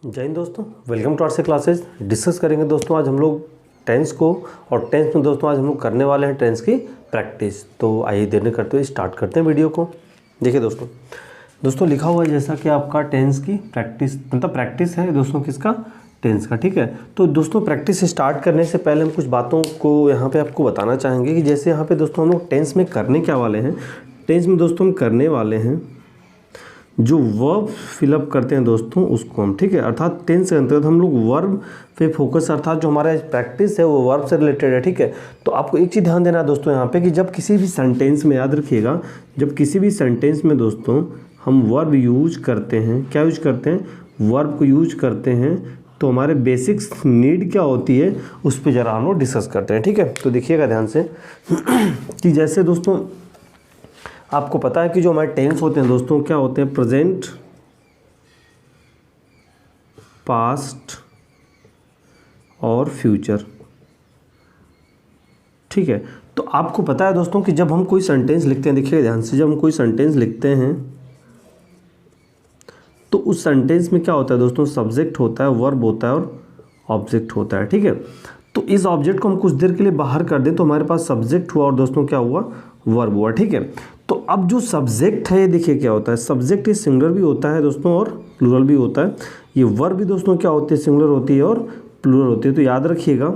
जय हिंद दोस्तों, welcome to are से क्लासेज। डिस्कस करेंगे दोस्तों आज हम लोग टेंस को, और टेंस में दोस्तों आज हम लोग करने वाले हैं टेंस की प्रैक्टिस। तो आइए देर नहीं करते हुए स्टार्ट करते हैं वीडियो को। देखिए दोस्तों लिखा हुआ है जैसा कि आपका टेंस की प्रैक्टिस, मतलब प्रैक्टिस है दोस्तों किसका, टेंस का। ठीक है, तो दोस्तों प्रैक्टिस स्टार्ट करने से पहले हम कुछ बातों को यहाँ पे आपको बताना चाहेंगे कि जैसे यहाँ पे दोस्तों हम लोग टेंस में करने क्या वाले हैं। टेंस में दोस्तों हम करने वाले हैं जो वर्ब फिलअप करते हैं दोस्तों उसको हम, ठीक है, अर्थात टेंस के अंतर्गत हम लोग वर्ब पे फोकस, अर्थात जो हमारा प्रैक्टिस है वो वर्ब से रिलेटेड है। ठीक है, तो आपको एक चीज़ ध्यान देना है दोस्तों यहाँ पे कि जब किसी भी सेंटेंस में, याद रखिएगा, जब किसी भी सेंटेंस में दोस्तों हम वर्ब यूज करते हैं, क्या यूज करते हैं, वर्ब को यूज करते हैं, तो हमारे बेसिक्स नीड क्या होती है उस पर ज़रा हम लोग डिस्कस करते हैं। ठीक है, तो देखिएगा ध्यान से कि जैसे दोस्तों आपको पता है कि जो हमारे टेंस होते हैं दोस्तों क्या होते हैं, प्रेजेंट, पास्ट और फ्यूचर। ठीक है, तो आपको पता है दोस्तों कि जब हम कोई सेंटेंस लिखते हैं, देखिए ध्यान से, जब हम कोई सेंटेंस लिखते हैं तो उस सेंटेंस में क्या होता है दोस्तों, सब्जेक्ट होता है, वर्ब होता है और ऑब्जेक्ट होता है। ठीक है, तो इस ऑब्जेक्ट को हम कुछ देर के लिए बाहर कर दें तो हमारे पास सब्जेक्ट हुआ और दोस्तों क्या हुआ, वर्ब हुआ। ठीक है, तो अब जो सब्जेक्ट है ये देखिए क्या होता है, सब्जेक्ट ये सिंगुलर भी होता है दोस्तों और प्लूरल भी होता है। ये वर्ब भी दोस्तों क्या होती है, सिंगुलर होती है और प्लूरल होती है। तो याद रखिएगा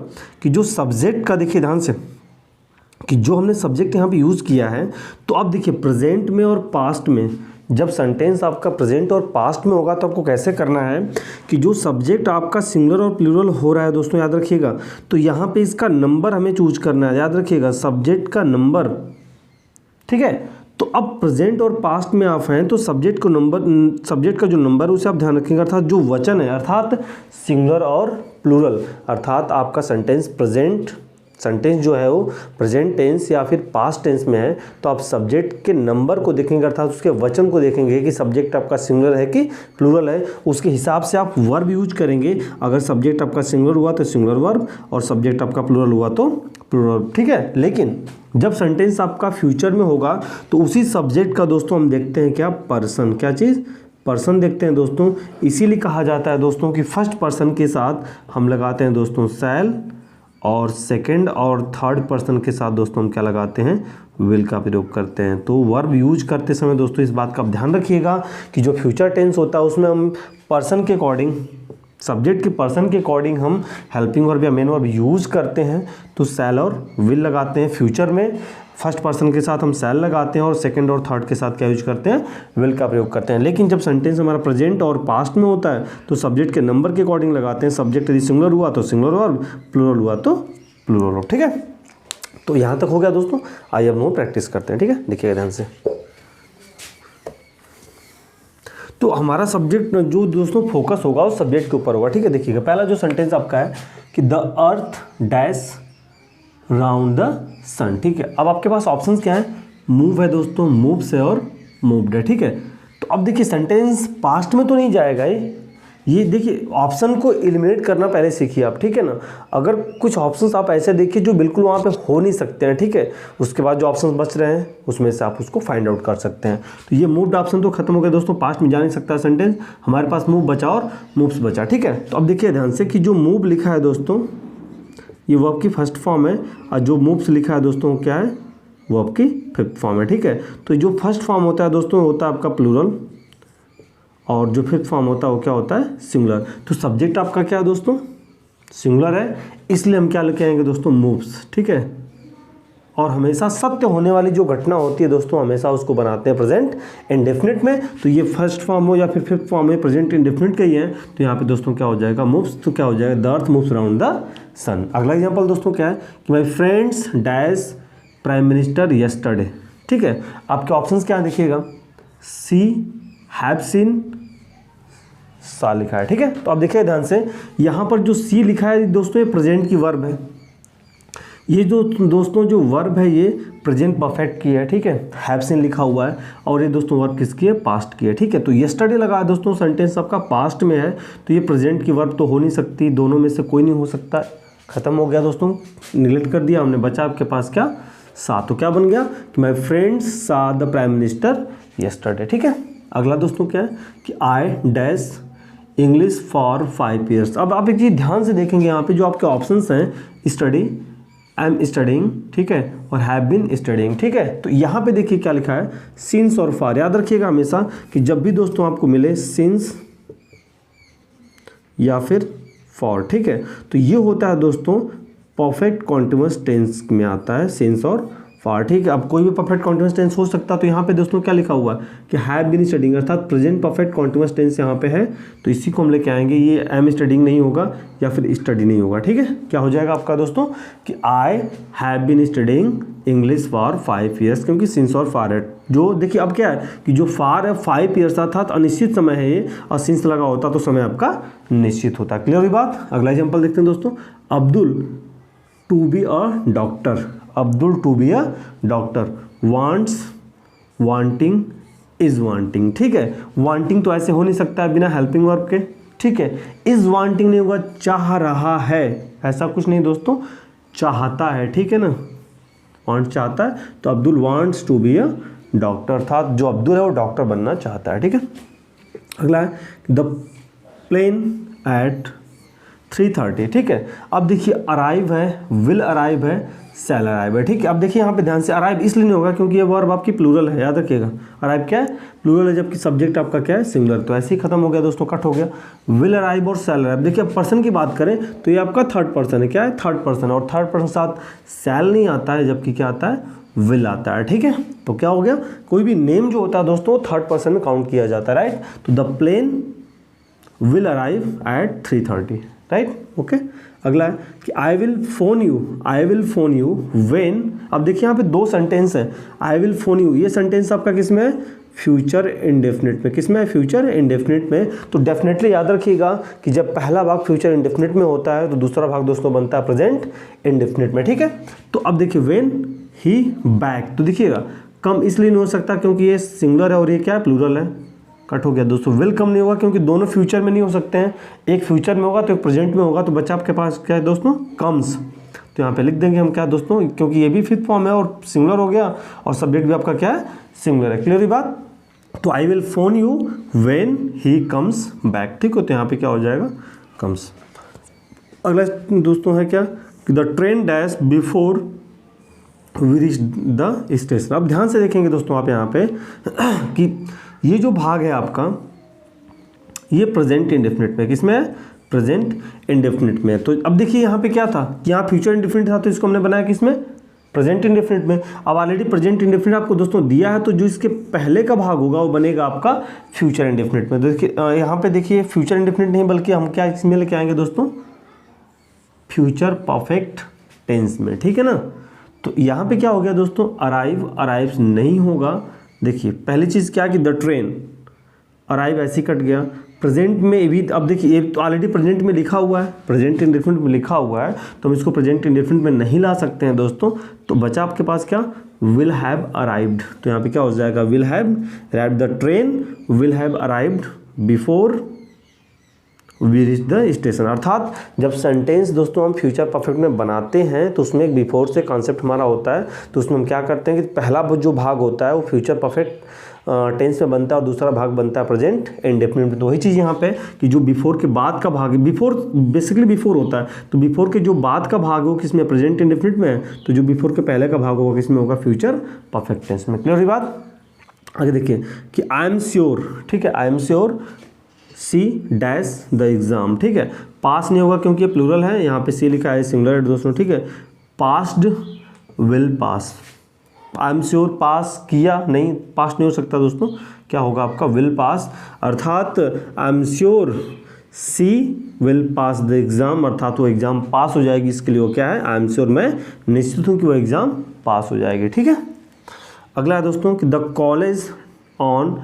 कि जो सब्जेक्ट का, देखिए ध्यान से, कि जो हमने सब्जेक्ट यहाँ पे यूज़ किया है, तो अब देखिए प्रेजेंट में और पास्ट में, जब सेंटेंस आपका प्रेजेंट और पास्ट में होगा तो आपको कैसे करना है कि जो सब्जेक्ट आपका सिंगुलर और प्लूरल हो रहा है दोस्तों, याद रखिएगा, तो यहाँ पे इसका नंबर हमें चूज करना है। याद रखिएगा सब्जेक्ट का नंबर। ठीक है, तो अब प्रेजेंट और पास्ट में आप हैं तो सब्जेक्ट को नंबर, सब्जेक्ट का जो नंबर उसे आप ध्यान रखिएगा, अर्थात जो वचन है, अर्थात सिंगुलर और प्लूरल, अर्थात आपका सेंटेंस प्रेजेंट, सेंटेंस जो है वो प्रेजेंट टेंस या फिर पास्ट टेंस में है, तो आप सब्जेक्ट के नंबर को देखेंगे, अर्थात उसके वचन को देखेंगे कि सब्जेक्ट आपका सिंगुलर है कि प्लूरल है। उसके हिसाब से आप वर्ब यूज करेंगे। अगर सब्जेक्ट आपका सिंगुलर हुआ तो सिंगुलर वर्ब, और सब्जेक्ट आपका प्लूरल हुआ तो प्लूरल। ठीक है, लेकिन जब सेंटेंस आपका फ्यूचर में होगा तो उसी सब्जेक्ट का दोस्तों हम देखते हैं क्या, पर्सन, क्या चीज़, पर्सन देखते हैं दोस्तों। इसीलिए कहा जाता है दोस्तों कि फर्स्ट पर्सन के साथ हम लगाते हैं दोस्तों शैल, और सेकंड और थर्ड पर्सन के साथ दोस्तों हम क्या लगाते हैं, विल का प्रयोग करते हैं। तो वर्ब यूज करते समय दोस्तों इस बात का आप ध्यान रखिएगा कि जो फ्यूचर टेंस होता है उसमें हम पर्सन के अकॉर्डिंग, सब्जेक्ट के पर्सन के अकॉर्डिंग हम हेल्पिंग वर्ब या मेन वर्ब यूज करते हैं, तो शैल और विल लगाते हैं। फ्यूचर में फर्स्ट पर्सन के साथ हम शैल लगाते हैं और सेकंड और थर्ड के साथ क्या यूज करते हैं, विल का प्रयोग करते हैं। लेकिन जब सेंटेंस हमारा प्रेजेंट और पास्ट में होता है तो सब्जेक्ट के नंबर के अकॉर्डिंग लगाते हैं। सब्जेक्ट यदि सिंगुलर हुआ तो सिंगुलर वर्ब, प्लूरल हुआ तो प्लूरल वर्ब। ठीक है, तो यहाँ तक हो गया दोस्तों। आइए अब हम प्रैक्टिस करते हैं। ठीक है, देखिएगा ध्यान से। तो हमारा सब्जेक्ट जो दोस्तों फोकस होगा उस सब्जेक्ट के ऊपर होगा। ठीक है, देखिएगा पहला जो सेंटेंस आपका है कि the earth dash round the sun. ठीक है, अब आपके पास ऑप्शंस क्या है, मूव है दोस्तों, मूव्स है और मूव्ड है। ठीक है, तो अब देखिए सेंटेंस पास्ट में तो नहीं जाएगा ये देखिए ऑप्शन को एलिमिनेट करना पहले सीखिए आप। ठीक है ना, अगर कुछ ऑप्शंस आप ऐसे देखिए जो बिल्कुल वहाँ पे हो नहीं सकते हैं, ठीक है, उसके बाद जो ऑप्शंस बच रहे हैं उसमें से आप उसको फाइंड आउट कर सकते हैं। तो ये मूव्ड ऑप्शन तो खत्म हो गया दोस्तों, पास्ट में जा नहीं सकता सेंटेंस, हमारे पास मूव बचा और मूव्स बचा। ठीक है, तो अब देखिए ध्यान से कि जो मूव लिखा है दोस्तों ये वर्ब की फर्स्ट फॉर्म है, और जो मूव्स लिखा है दोस्तों क्या है, वर्ब की फिफ्थ फॉर्म है। ठीक है, तो जो फर्स्ट फॉर्म होता है दोस्तों होता है आपका प्लूरल, और जो फिफ्थ फॉर्म होता है वो क्या होता है, सिंगुलर। तो सब्जेक्ट आपका क्या है दोस्तों, सिंगुलर है, इसलिए हम क्या लेके आएंगे दोस्तों, मूव्स। ठीक है, और हमेशा सत्य होने वाली जो घटना होती है दोस्तों हमेशा उसको बनाते हैं प्रेजेंट इंडेफिनिट में। तो ये फर्स्ट फॉर्म हो या फिर फिफ्थ फॉर्म है, प्रेजेंट इंडेफिनिट का ही है, तो यहाँ पे दोस्तों क्या हो जाएगा, मूव्स, तो क्या हो जाएगा, the earth moves around the sun. अगला एग्जांपल दोस्तों क्या है कि my friends dash prime minister yesterday. ठीक है, आपके ऑप्शंस क्या है देखिएगा, सी, हैव सीन, सा लिखा है। ठीक है, तो आप देखिए ध्यान से, यहाँ पर जो सी लिखा है दोस्तों ये प्रेजेंट की वर्ब है। ये जो दोस्तों जो वर्ब है ये प्रेजेंट परफेक्ट की है। ठीक है, हैव सीन लिखा हुआ है, और ये दोस्तों वर्ब किसकी है, पास्ट की है। ठीक है, तो यस्टरडे लगा है दोस्तों, सेंटेंस आपका पास्ट में है, तो ये प्रेजेंट की वर्ब तो हो नहीं सकती, दोनों में से कोई नहीं हो सकता। खत्म हो गया दोस्तों, निगलेक्ट कर दिया हमने, बचा आपके पास क्या, सा। तो क्या बन गया कि माय फ्रेंड्स सा द प्राइम मिनिस्टर यस्टरडे। ठीक है, अगला दोस्तों क्या है कि I dash English for 5 years. अब आप एक चीज़ ध्यान से देखेंगे यहाँ पे जो आपके ऑप्शंस हैं, स्टडी, आई एम स्टडिंग, ठीक है, और हैव बीन स्टडिंग, ठीक है। तो यहाँ पे देखिए क्या लिखा है, सिंस और फॉर। याद रखिएगा हमेशा कि जब भी दोस्तों आपको मिले सिंस या फिर फॉर, ठीक है, तो ये होता है दोस्तों परफेक्ट कॉन्टिन्यूअस टेंस में आता है सिंस और फॉर, ठीक है। अब कोई भी परफेक्ट कॉन्टिन्यूअस टेंस हो सकता है, तो यहाँ पे दोस्तों क्या लिखा हुआ है कि हैव बीन स्टडिंग, अर्थात प्रेजेंट परफेक्ट कॉन्टिन्यूअस टेंस यहाँ पे है, तो इसी को हम लेके आएंगे। ये एम स्टडिंग नहीं होगा या फिर स्टडी नहीं होगा, ठीक है। क्या हो जाएगा आपका दोस्तों कि I have been studying English for 5 years, क्योंकि सिंस और फॉर है। जो देखिए अब क्या है कि जो फॉर है 5 ईयर्स अर्थात अनिश्चित समय है ये, और सिंस लगा होता तो समय आपका निश्चित होता। क्लियर हुई बात। अगला एग्जाम्पल देखते हैं दोस्तों, Abdul to be a doctor, Abdul to be a doctor, wants, wanting, is wanting, ठीक है। वांटिंग तो ऐसे हो नहीं सकता है बिना हेल्पिंग वर्ब के, ठीक है। इज वांटिंग नहीं होगा, चाह रहा है, ऐसा कुछ नहीं दोस्तों, चाहता है, ठीक है ना, वांट चाहता है, तो Abdul wants to be a doctor, अर्थात जो अब्दुल है वो डॉक्टर बनना चाहता है, ठीक है। अगला है द प्लेन एट 3:30, ठीक है। अब देखिए अराइव है, विल अराइव है, शैल अराइव है, ठीक है। अब देखिए यहाँ पे ध्यान से, अराइव इसलिए नहीं होगा क्योंकि ये वर्ब आपकी प्लूरल है, याद रखिएगा। अराइव क्या है, प्लूरल है, जबकि सब्जेक्ट आपका क्या है, सिंगुलर, तो ऐसे ही खत्म हो गया दोस्तों, कट हो गया। विल अराइव और शैल अराइव, देखिए अब पर्सन की बात करें तो ये आपका थर्ड पर्सन है, क्या है, थर्ड पर्सन, और थर्ड पर्सन साथ शैल नहीं आता है, जबकि क्या आता है, विल आता है, ठीक है। तो क्या हो गया, कोई भी नेम जो होता है दोस्तों थर्ड पर्सन में काउंट किया जाता है, राइट। तो the plane will arrive at 3:30, right, okay. अगला है कि I will phone you, I will phone you when. अब देखिए यहाँ पे दो सेंटेंस है, आई विल फोन यू, ये सेंटेंस आपका किस में है, फ्यूचर इंडेफिनिट में। किस में है, फ्यूचर इंडेफिनिट में। तो डेफिनेटली याद रखिएगा कि जब पहला भाग फ्यूचर इंडेफिनिट में होता है तो दूसरा भाग दोस्तों बनता है प्रेजेंट इंडेफिनिट में, ठीक है। तो अब देखिए व्हेन ही बैक, तो देखिएगा कम इसलिए नहीं हो सकता क्योंकि ये सिंगुलर है और ये क्या है, प्लूरल है, कट हो गया दोस्तों। विल कम नहीं होगा क्योंकि दोनों फ्यूचर में नहीं हो सकते हैं, एक फ्यूचर में होगा तो एक प्रेजेंट में होगा, तो बच्चा आपके पास क्या है दोस्तों, कम्स। तो यहाँ पे लिख देंगे हम क्या दोस्तों, क्योंकि ये भी फिफ्थ फॉर्म है और सिंगुलर हो गया और सब्जेक्ट भी आपका क्या है, सिंगुलर है। क्लियर ही बात। तो आई will phone you when he comes back, ठीक हो, तो यहाँ पे क्या हो जाएगा, कम्स। अगला दोस्तों है क्या कि the train dash before we reach the station. अब ध्यान से देखेंगे दोस्तों आप यहाँ पे कि ये जो भाग है आपका ये प्रेजेंट इंडेफिनिट में, किसमें है, प्रेजेंट इंडेफिनिट में। तो अब देखिए यहाँ पे क्या था कि यहाँ फ्यूचर इंडेफिनिट था, तो इसको हमने बनाया किसमें, प्रेजेंट इंडेफिनिट में। अब ऑलरेडी प्रेजेंट इंडेफिनिट आपको दोस्तों दिया है, तो जो इसके पहले का भाग होगा वो बनेगा आपका फ्यूचर इंडेफिनिट में। देखिए यहाँ पे देखिए फ्यूचर इंडेफिनिट नहीं बल्कि हम क्या इसमें लेके आएंगे दोस्तों, फ्यूचर परफेक्ट टेंस में, ठीक है ना। तो यहाँ पे क्या हो गया दोस्तों, अराइव, अराइव्स नहीं होगा। देखिए पहली चीज़ क्या कि द ट्रेन, अराइव ऐसे कट गया, प्रेजेंट में भी। अब देखिए ये तो ऑलरेडी प्रेजेंट में लिखा हुआ है, प्रेजेंट इंडेफिनिट में लिखा हुआ है, तो हम इसको प्रेजेंट इंडेफिनिट में नहीं ला सकते हैं दोस्तों। तो बचा आपके पास क्या, विल हैव अराइव्ड। तो यहाँ पे क्या हो जाएगा, will have arrived, the train will have arrived before we reach the station. अर्थात जब सेंटेंस दोस्तों हम फ्यूचर परफेक्ट में बनाते हैं तो उसमें एक बिफोर से कॉन्सेप्ट हमारा होता है। तो उसमें हम क्या करते हैं कि पहला जो भाग होता है वो फ्यूचर परफेक्ट टेंस में बनता है और दूसरा भाग बनता है प्रेजेंट इंडेफिनिट में। तो वही चीज़ यहाँ पे कि जो बिफोर के बाद का भाग है, बिफोर बेसिकली बिफोर होता है, तो बिफोर के जो बाद का भाग हो किसमें, प्रेजेंट इंडेफिनिट में, तो जो बिफोर के पहले का भाग होगा किसमें होगा, फ्यूचर परफेक्ट टेंस में। क्लियर हुई बात। आगे देखिए कि आई एम श्योर, ठीक है, I am sure she dash the exam, ठीक है। पास नहीं होगा क्योंकि ये प्लूरल है, यहाँ पे सी लिखा है, सिंगुलर है दोस्तों, ठीक है। Passed will pass, I am sure pass किया, नहीं पास नहीं हो सकता दोस्तों, क्या होगा आपका, विल पास। अर्थात I am sure she will pass the exam, अर्थात वो एग्ज़ाम पास हो जाएगी, इसके लिए वो क्या है, आई एम श्योर मैं निश्चित हूँ कि वो एग्ज़ाम पास हो जाएगी, ठीक है। अगला है दोस्तों कि द कॉलेज ऑन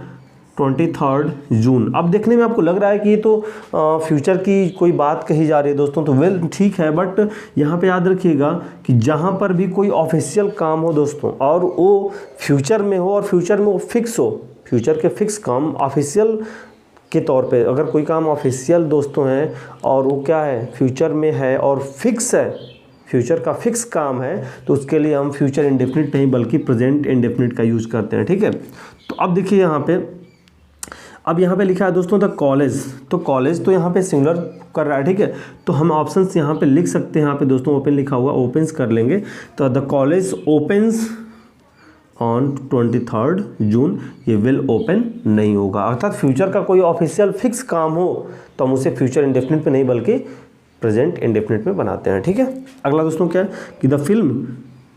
23 जून। अब देखने में आपको लग रहा है कि ये तो फ्यूचर की कोई बात कही जा रही है दोस्तों, तो वेल ठीक है, बट यहाँ पे याद रखिएगा कि जहाँ पर भी कोई ऑफिशियल काम हो दोस्तों और वो फ्यूचर में हो और फ्यूचर में वो फिक्स हो, फ्यूचर के फिक्स काम ऑफिशियल के तौर पे, अगर कोई काम ऑफिशियल दोस्तों है और वो क्या है, फ्यूचर में है और फिक्स है, फ्यूचर का फिक्स काम है, तो उसके लिए हम फ्यूचर इंडेफिनिट नहीं बल्कि प्रेजेंट इंडेफिनिट का यूज़ करते हैं, ठीक है। तो अब देखिए यहाँ पे अब यहाँ पे लिखा है दोस्तों द कॉलेज, तो कॉलेज तो यहाँ पे सिंगुलर कर रहा है, ठीक है। तो हम ऑप्शंस यहाँ पे लिख सकते हैं, यहाँ पे दोस्तों ओपन लिखा हुआ, ओपन्स कर लेंगे। तो द कॉलेज ओपन्स ऑन 23 जून, ये विल ओपन नहीं होगा। अर्थात फ्यूचर का कोई ऑफिशियल फिक्स काम हो तो हम उसे फ्यूचर इंडेफिनिट पे नहीं बल्कि प्रेजेंट इंडेफिनिट में बनाते हैं, ठीक है। अगला दोस्तों क्या है कि द फिल्म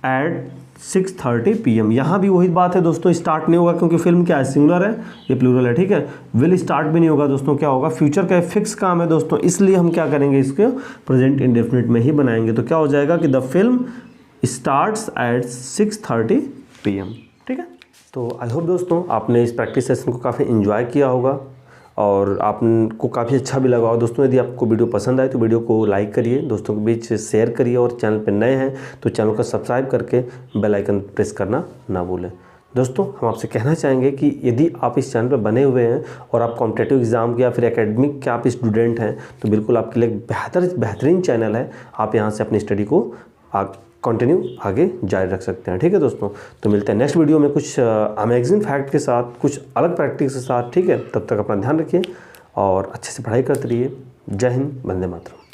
एट 6:30 PM, यहाँ भी वही बात है दोस्तों, स्टार्ट नहीं होगा क्योंकि फिल्म क्या है, सिंगुलर है, ये प्लूरल है, ठीक है। विल स्टार्ट भी नहीं होगा दोस्तों, क्या होगा, फ्यूचर का फिक्स काम है दोस्तों, इसलिए हम क्या करेंगे, इसको प्रेजेंट इंडेफिनिट में ही बनाएंगे। तो क्या हो जाएगा कि the film starts at 6:30 PM, ठीक है। तो आई होप दोस्तों आपने इस प्रैक्टिस सेशन को काफ़ी इन्जॉय किया होगा और आपको काफ़ी अच्छा भी लगा होगा। दोस्तों यदि आपको वीडियो पसंद आए तो वीडियो को लाइक करिए, दोस्तों के बीच शेयर करिए और चैनल पर नए हैं तो चैनल को सब्सक्राइब करके बेल आइकन प्रेस करना ना भूलें। दोस्तों हम आपसे कहना चाहेंगे कि यदि आप इस चैनल पर बने हुए हैं और आप कॉम्पिटिटिव एग्ज़ाम के या फिर एकेडमिक के आप स्टूडेंट हैं तो बिल्कुल आपके लिए बेहतरीन चैनल है, आप यहाँ से अपनी स्टडी को कंटिन्यू आगे जारी रख सकते हैं, ठीक है दोस्तों। तो मिलते हैं नेक्स्ट वीडियो में कुछ अमेजिंग फैक्ट के साथ, कुछ अलग प्रैक्टिस के साथ, ठीक है। तब तक अपना ध्यान रखिए और अच्छे से पढ़ाई करते रहिए। जय हिंद, वंदे मातरम।